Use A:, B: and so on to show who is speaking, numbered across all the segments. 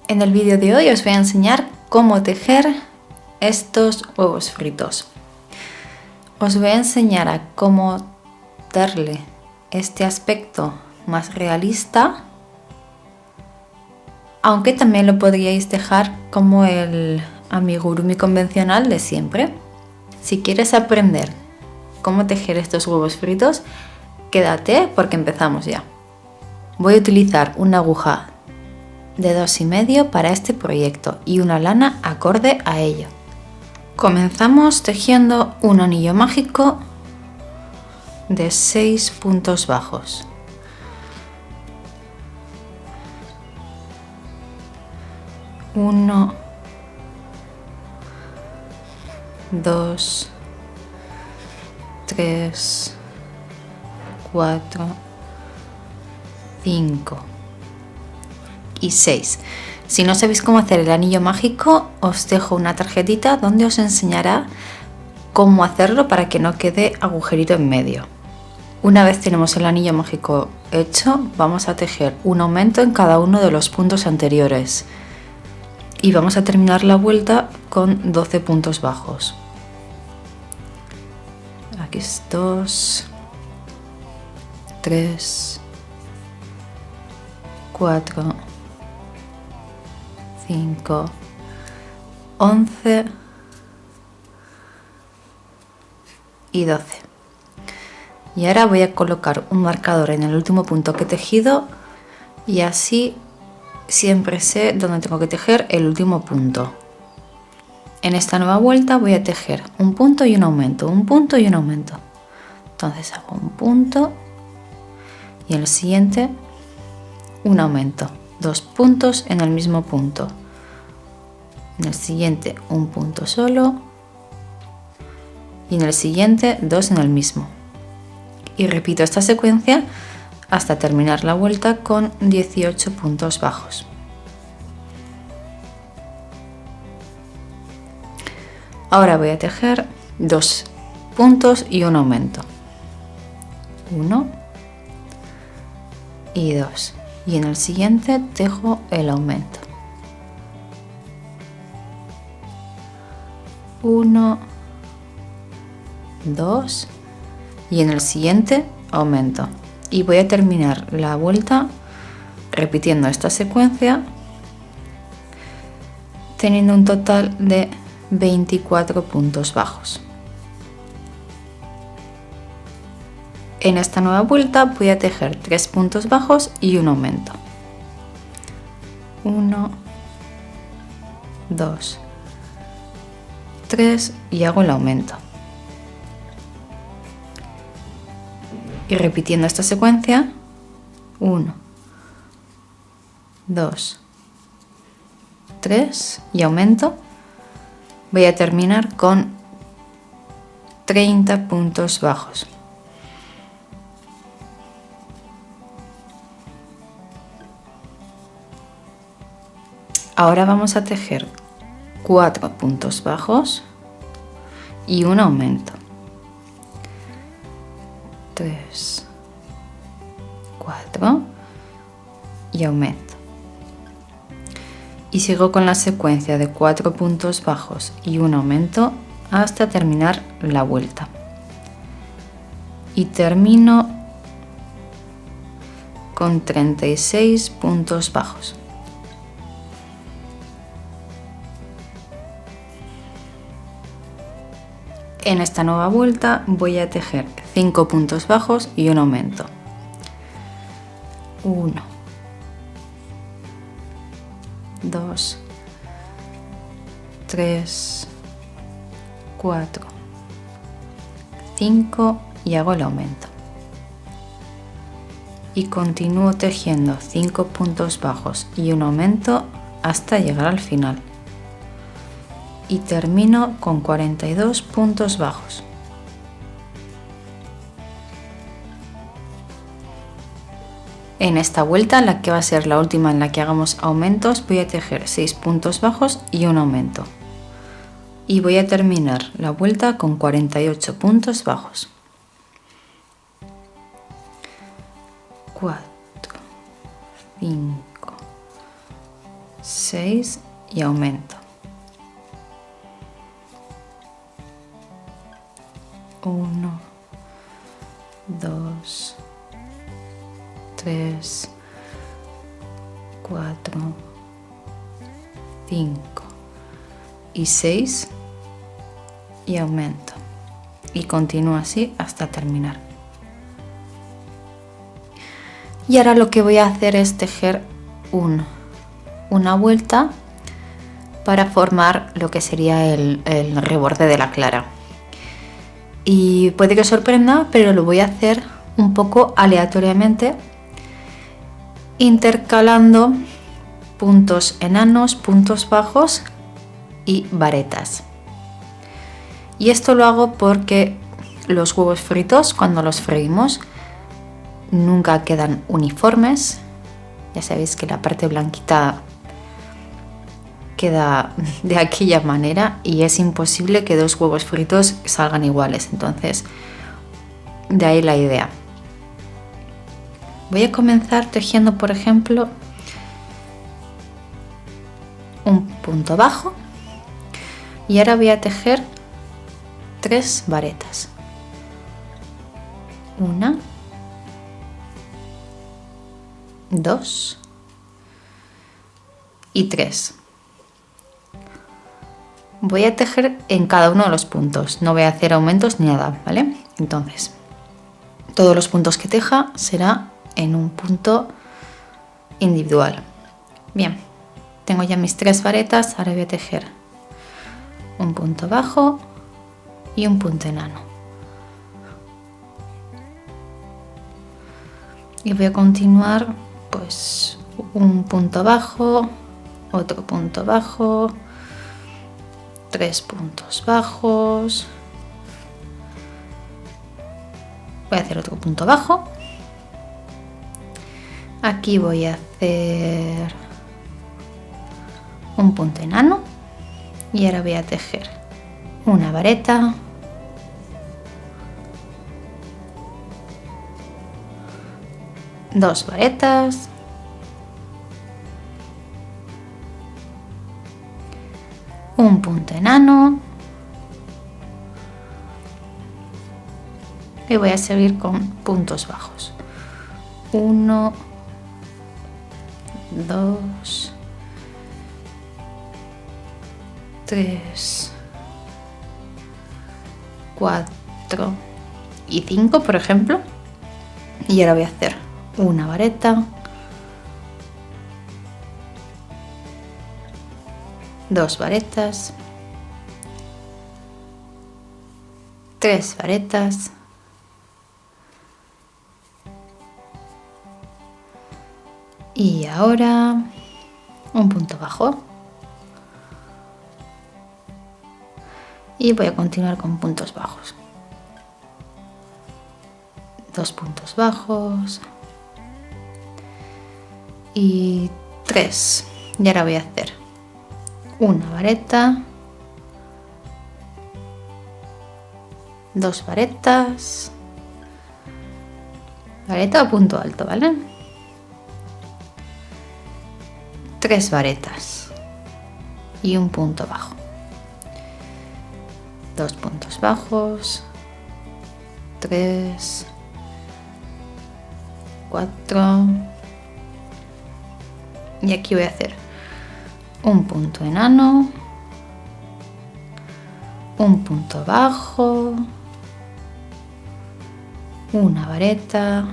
A: En el vídeo de hoy os voy a enseñar cómo tejer estos huevos fritos. Os voy a enseñar a cómo darle este aspecto más realista, aunque también lo podríais dejar como el amigurumi convencional de siempre. Si quieres aprender cómo tejer estos huevos fritos, quédate porque empezamos ya. Voy a utilizar una aguja de 2,5 para este proyecto y una lana acorde a ello. Comenzamos tejiendo un anillo mágico de 6 puntos bajos. Uno, 2, 3, 4, 5 y 6. Si no sabéis cómo hacer el anillo mágico, os dejo una tarjetita donde os enseñará cómo hacerlo para que no quede agujerito en medio. Una vez tenemos el anillo mágico hecho, vamos a tejer un aumento en cada uno de los puntos anteriores y vamos a terminar la vuelta con 12 puntos bajos. Aquí es 2, 3, 4, 5, 11 y 12. Y ahora voy a colocar un marcador en el último punto que he tejido y así siempre sé dónde tengo que tejer el último punto. En esta nueva vuelta voy a tejer un punto y un aumento, un punto y un aumento. Entonces hago un punto y en el siguiente un aumento, 2 puntos en el mismo punto. En el siguiente un punto solo y en el siguiente 2 en el mismo. Y repito esta secuencia hasta terminar la vuelta con 18 puntos bajos. Ahora voy a tejer 2 puntos y un aumento. 1 y 2. Y en el siguiente tejo el aumento. 1, 2 y en el siguiente aumento. Y voy a terminar la vuelta repitiendo esta secuencia, teniendo un total de 24 puntos bajos. En esta nueva vuelta voy a tejer 3 puntos bajos y un aumento. 1, 2, 3 y hago el aumento. Y repitiendo esta secuencia, 1, 2, 3 y aumento, voy a terminar con 30 puntos bajos. Ahora vamos a tejer 4 puntos bajos y un aumento. 3, 4 y aumento. Y sigo con la secuencia de 4 puntos bajos y un aumento hasta terminar la vuelta. Y termino con 36 puntos bajos. En esta nueva vuelta voy a tejer 5 puntos bajos y un aumento. 1, 2, 3, 4, 5 y hago el aumento. Y continúo tejiendo 5 puntos bajos y un aumento hasta llegar al final. Y termino con 42 puntos bajos. En esta vuelta, la que va a ser la última en la que hagamos aumentos, voy a tejer 6 puntos bajos y un aumento. Y voy a terminar la vuelta con 48 puntos bajos. 4, 5, 6 y aumento. 1, 2, 3, 4, 5 y 6 y aumento. Y continúo así hasta terminar. Y ahora lo que voy a hacer es tejer una vuelta para formar lo que sería el reborde de la clara. Y puede que os sorprenda, pero lo voy a hacer un poco aleatoriamente, intercalando puntos enanos, puntos bajos y varetas. Y esto lo hago porque los huevos fritos, cuando los freímos, nunca quedan uniformes. Ya sabéis que la parte blanquita queda de aquella manera y es imposible que dos huevos fritos salgan iguales. Entonces, de ahí la idea. Voy a comenzar tejiendo, por ejemplo, un punto bajo y ahora voy a tejer 3 varetas. 1, 2 y 3. Voy a tejer en cada uno de los puntos, no voy a hacer aumentos ni nada, ¿vale? Entonces, todos los puntos que teja será en un punto individual. Bien, tengo ya mis 3 varetas, ahora voy a tejer un punto bajo y un punto enano. Y voy a continuar pues un punto bajo, otro punto bajo, 3 puntos bajos, voy a hacer otro punto bajo, aquí voy a hacer un punto enano y ahora voy a tejer una vareta, dos varetas, un punto enano y voy a seguir con puntos bajos. 1, 2, 3, 4 y 5, por ejemplo. Y ahora voy a hacer una vareta, 2 varetas, 3 varetas, y ahora un punto bajo y voy a continuar con puntos bajos, 2 puntos bajos y 3. Y ahora voy a hacer una vareta, 2 varetas, vareta o punto alto, ¿vale? 3 varetas y un punto bajo, 2 puntos bajos, 3, 4 y aquí voy a hacer un punto enano, un punto bajo, una vareta,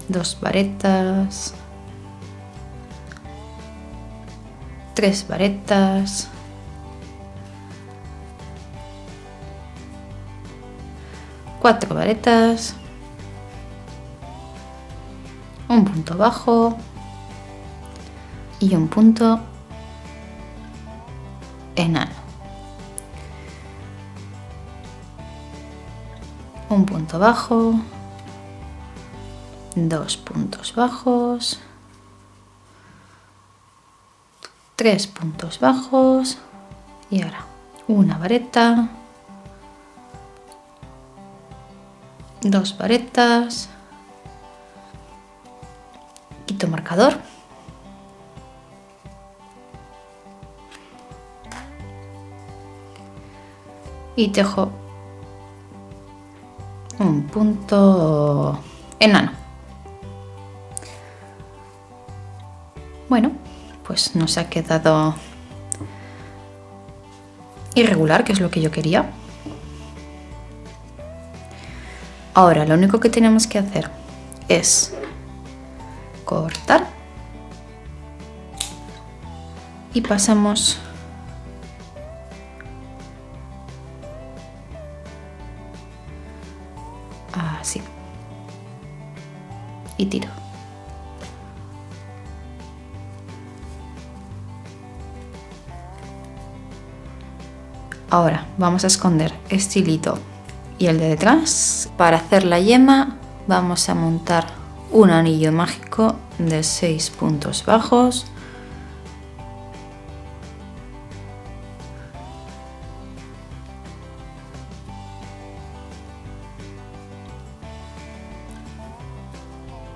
A: 2 varetas, 3 varetas, 4 varetas, un punto bajo y un punto enano, un punto bajo, 2 puntos bajos, 3 puntos bajos y ahora una vareta, 2 varetas, quito marcador y tejo un punto enano. Bueno, pues nos ha quedado irregular, que es lo que yo quería. Ahora lo único que tenemos que hacer es cortar y pasamos así y tiro. Ahora vamos a esconder este hilito y el de detrás. Para hacer la yema vamos a montar un anillo mágico de 6 puntos bajos.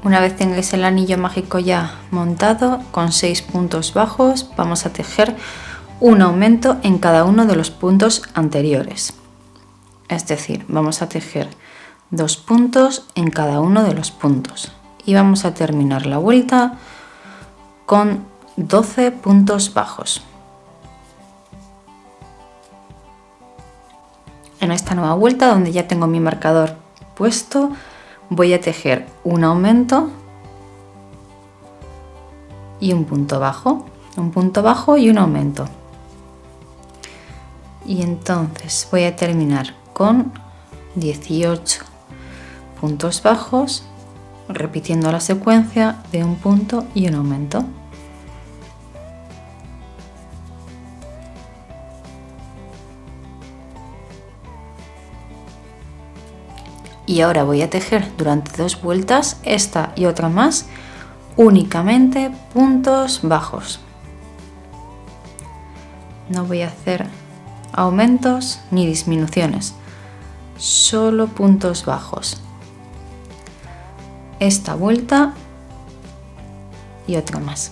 A: Una vez tengáis el anillo mágico ya montado con 6 puntos bajos, vamos a tejer un aumento en cada uno de los puntos anteriores. Es decir, vamos a tejer 2 puntos en cada uno de los puntos y vamos a terminar la vuelta con 12 puntos bajos. En esta nueva vuelta, donde ya tengo mi marcador puesto, voy a tejer un aumento y un punto bajo y un aumento. Y entonces voy a terminar con 18 puntos bajos, repitiendo la secuencia de un punto y un aumento. Y ahora voy a tejer durante 2 vueltas, esta y otra más, únicamente puntos bajos. No voy a hacer aumentos ni disminuciones, solo puntos bajos. Esta vuelta y otra más.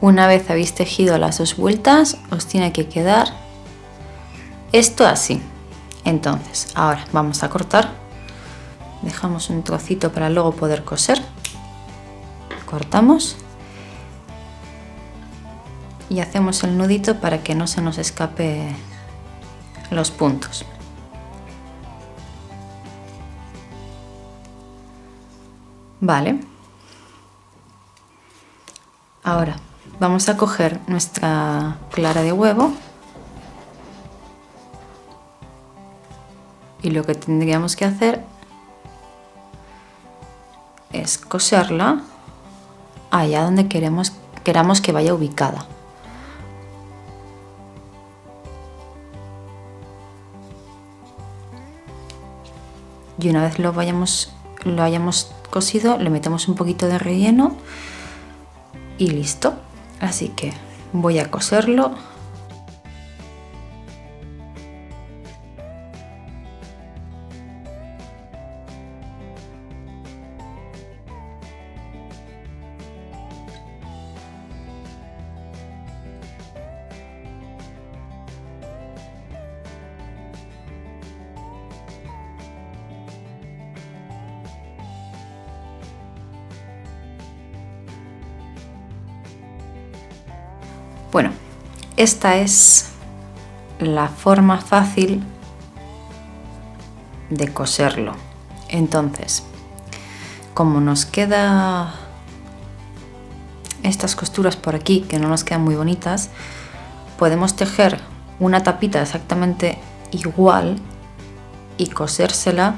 A: Una vez habéis tejido las 2 vueltas, os tiene que quedar esto así. Entonces, ahora vamos a cortar. Dejamos un trocito para luego poder coser. Cortamos y hacemos el nudito para que no se nos escape los puntos. Vale. Ahora vamos a coger nuestra clara de huevo y lo que tendríamos que hacer es coserla allá donde queramos que vaya ubicada. Y una vez lo hayamos cosido, le metemos un poquito de relleno y listo. Así que voy a coserlo. Bueno, esta es la forma fácil de coserlo. Entonces, como nos queda estas costuras por aquí que no nos quedan muy bonitas, podemos tejer una tapita exactamente igual y cosérsela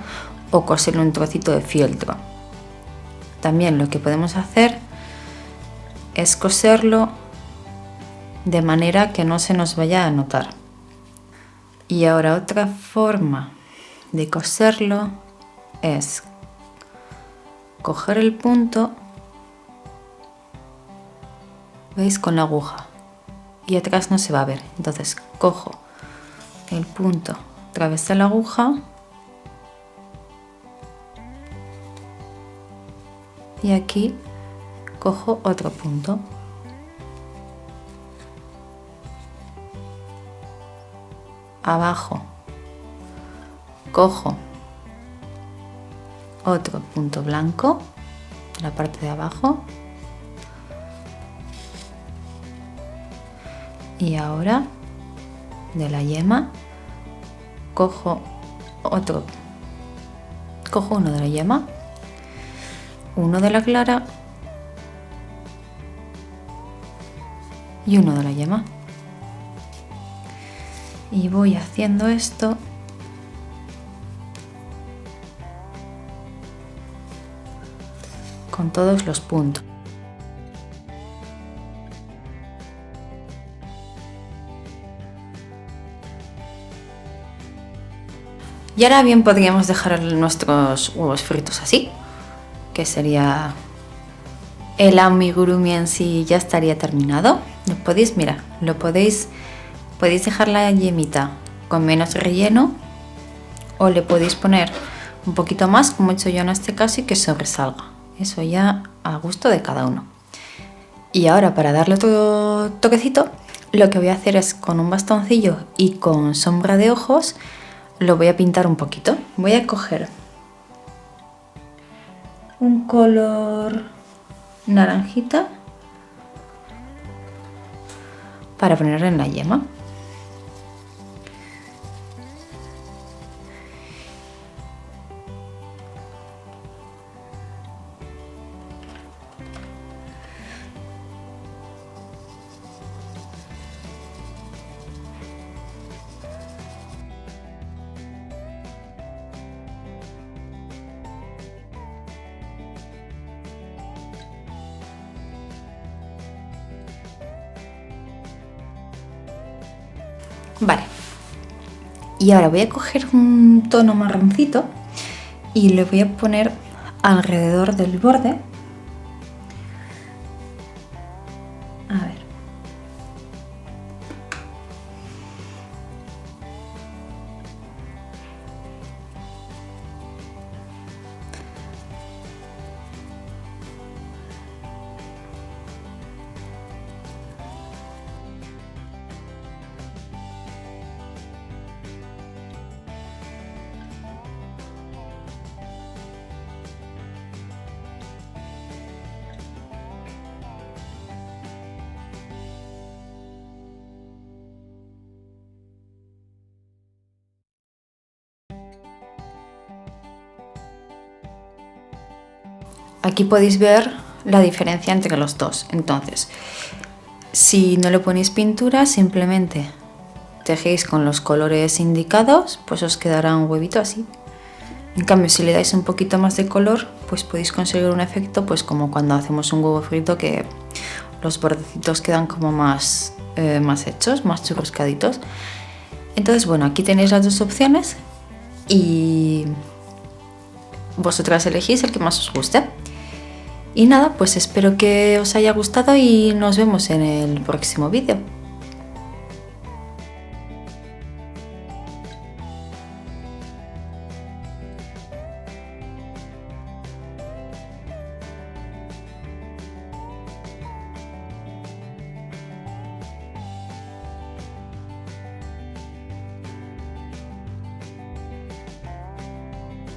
A: o coserle un trocito de fieltro. También lo que podemos hacer es coserlo de manera que no se nos vaya a notar. Y ahora otra forma de coserlo es coger el punto, veis, con la aguja, y atrás no se va a ver. Entonces cojo el punto a través de la aguja y aquí cojo otro punto. abajo, cojo otro punto blanco en la parte de abajo y ahora de la yema cojo uno de la yema, uno de la clara y uno de la yema, y voy haciendo esto con todos los puntos. Y ahora bien podríamos dejar nuestros huevos fritos así, que sería el amigurumi en sí, ya estaría terminado. Lo podéis, mira, podéis dejar la yemita con menos relleno o le podéis poner un poquito más, como he hecho yo en este caso, y que sobresalga. Eso ya a gusto de cada uno. Y ahora, para darle otro toquecito, lo que voy a hacer es con un bastoncillo y con sombra de ojos lo voy a pintar un poquito. Voy a coger un color naranjita para poner en la yema. Vale, y ahora voy a coger un tono marroncito y le voy a poner alrededor del borde. A ver. Aquí podéis ver la diferencia entre los dos. Entonces, si no le ponéis pintura, simplemente tejéis con los colores indicados, pues os quedará un huevito así. En cambio, si le dais un poquito más de color, pues podéis conseguir un efecto, pues como cuando hacemos un huevo frito, que los bordecitos quedan como más hechos, más churruscaditos. Entonces, bueno, aquí tenéis las dos opciones y vosotras elegís el que más os guste. Y nada, pues espero que os haya gustado y nos vemos en el próximo vídeo.